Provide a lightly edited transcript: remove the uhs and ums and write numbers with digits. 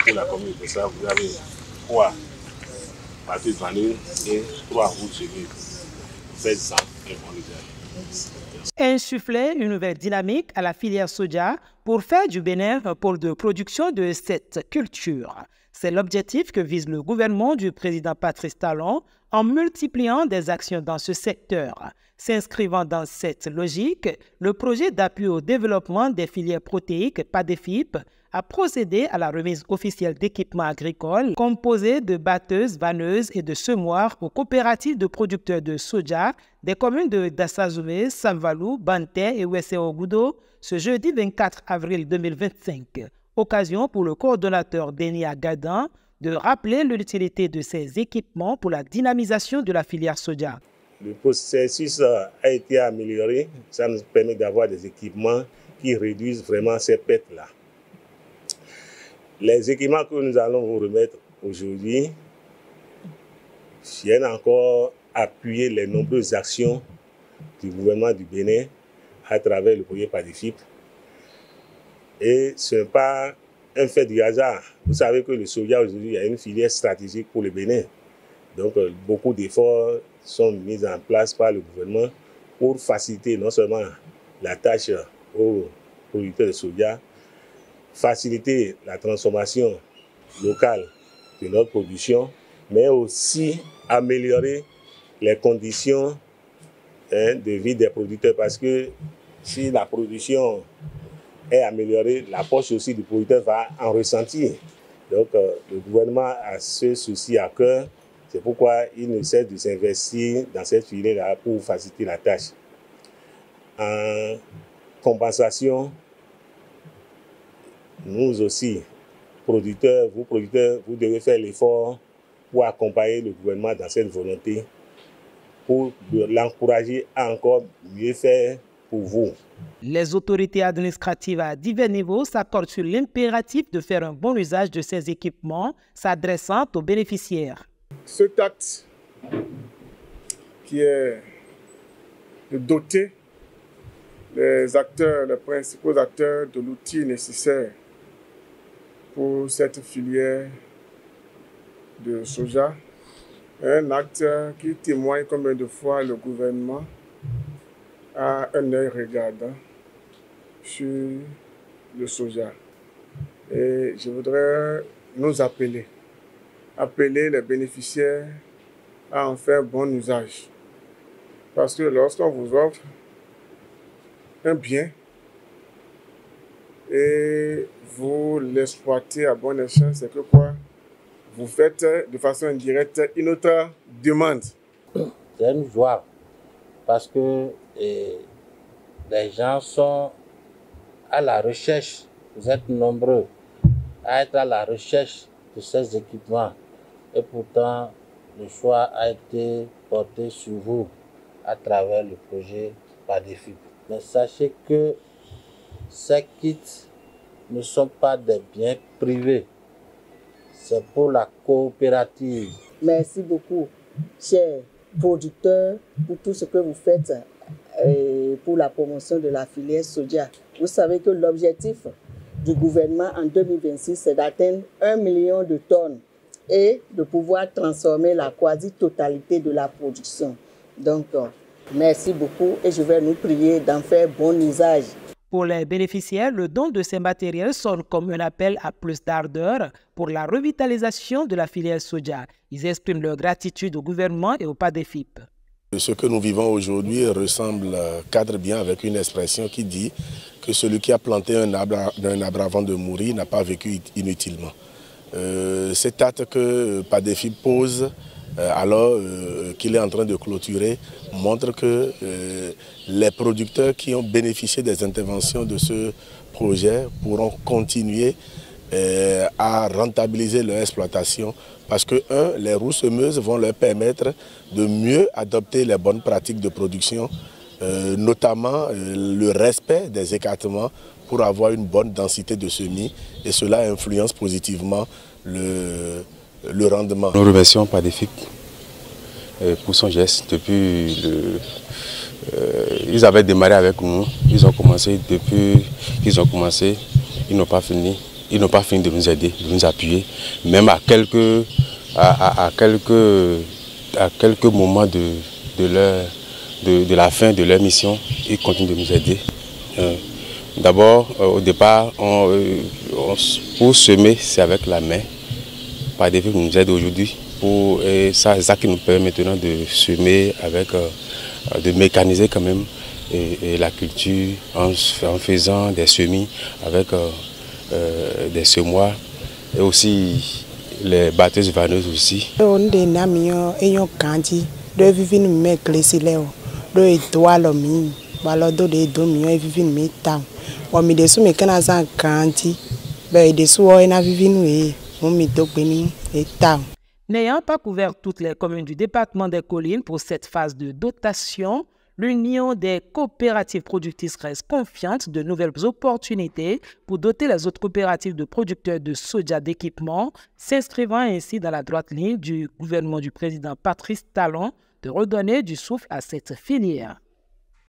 pour la communauté, ça, vous avez 3 parties de vanille et 3 routes semiques. Faites-en un bon usage. Insuffler une nouvelle dynamique à la filière soja pour faire du Bénin un pôle de production de cette culture. C'est l'objectif que vise le gouvernement du président Patrice Talon en multipliant des actions dans ce secteur. S'inscrivant dans cette logique, le projet d'appui au développement des filières protéiques PADEFIP a procédé à la remise officielle d'équipements agricoles composés de batteuses, vanneuses et de semoirs aux coopératives de producteurs de soja des communes de Dassazoumé, Samvalou, Banté et Wessé-Ogudo ce jeudi 24 avril 2025. Occasion pour le coordonnateur Denia Gadan de rappeler l'utilité de ces équipements pour la dynamisation de la filière soja. Le processus a été amélioré. Ça nous permet d'avoir des équipements qui réduisent vraiment ces pertes-là. Les équipements que nous allons vous remettre aujourd'hui viennent encore appuyer les nombreuses actions du gouvernement du Bénin à travers le projet PADEFIP. Et ce n'est pas un fait du hasard. Vous savez que le soja aujourd'hui est une filière stratégique pour le Bénin. Donc beaucoup d'efforts sont mis en place par le gouvernement pour faciliter non seulement la tâche aux producteurs de soja, faciliter la transformation locale de notre production, mais aussi améliorer les conditions de vie des producteurs. Parce que si la production est améliorée, la poche aussi du producteur va en ressentir. Donc le gouvernement a ce souci à cœur. C'est pourquoi il ne cesse de s'investir dans cette filière-là pour faciliter la tâche. En compensation, nous aussi, producteurs, vous devez faire l'effort pour accompagner le gouvernement dans cette volonté, pour l'encourager à encore mieux faire pour vous. Les autorités administratives à divers niveaux s'accordent sur l'impératif de faire un bon usage de ces équipements s'adressant aux bénéficiaires. Cet acte qui est de doter les acteurs, les principaux acteurs de l'outil nécessaire pour cette filière de soja, un acte qui témoigne combien de fois le gouvernement a un œil regardant sur le soja. Et je voudrais nous appeler les bénéficiaires à en faire bon usage. Parce que lorsqu'on vous offre un bien et vous l'exploitez à bon escient, c'est que quoi? Vous faites de façon indirecte une autre demande. C'est une joie parce que les gens sont à la recherche, vous êtes nombreux à être à la recherche de ces équipements. Et pourtant, le choix a été porté sur vous à travers le projet PADEFIP. Mais sachez que ces kits ne sont pas des biens privés. C'est pour la coopérative. Merci beaucoup, chers producteurs, pour tout ce que vous faites pour la promotion de la filière soja. Vous savez que l'objectif du gouvernement en 2026, c'est d'atteindre 1 million de tonnes et de pouvoir transformer la quasi-totalité de la production. Donc, merci beaucoup et je vais nous prier d'en faire bon usage. Pour les bénéficiaires, le don de ces matériels sonne comme un appel à plus d'ardeur pour la revitalisation de la filière soja. Ils expriment leur gratitude au gouvernement et au PADEFIP. Ce que nous vivons aujourd'hui cadre bien avec une expression qui dit que celui qui a planté un arbre avant de mourir n'a pas vécu inutilement. Cet acte que PADEFIP pose alors qu'il est en train de clôturer montre que les producteurs qui ont bénéficié des interventions de ce projet pourront continuer à rentabiliser leur exploitation parce que, les roues semeuses vont leur permettre de mieux adopter les bonnes pratiques de production, notamment le respect des écartements pour avoir une bonne densité de semis et cela influence positivement le rendement. Nous remercions PADEFIP pour son geste. Depuis ils avaient démarré avec nous, ils ont commencé, depuis qu'ils ont commencé, ils n'ont pas fini. ils n'ont pas fini de nous aider, de nous appuyer. Même à quelques moments de la fin de leur mission, ils continuent de nous aider. D'abord, au départ, pour semer, c'est avec la main. Padefip nous aide aujourd'hui. C'est ça qui nous permet maintenant de semer, de mécaniser quand même et la culture en faisant des semis avec des semoirs et aussi les batteuses vanneuses aussi. N'ayant pas couvert toutes les communes du département des Collines pour cette phase de dotation, l'Union des coopératives productrices reste confiante de nouvelles opportunités pour doter les autres coopératives de producteurs de soja d'équipement, s'inscrivant ainsi dans la droite ligne du gouvernement du président Patrice Talon de redonner du souffle à cette filière.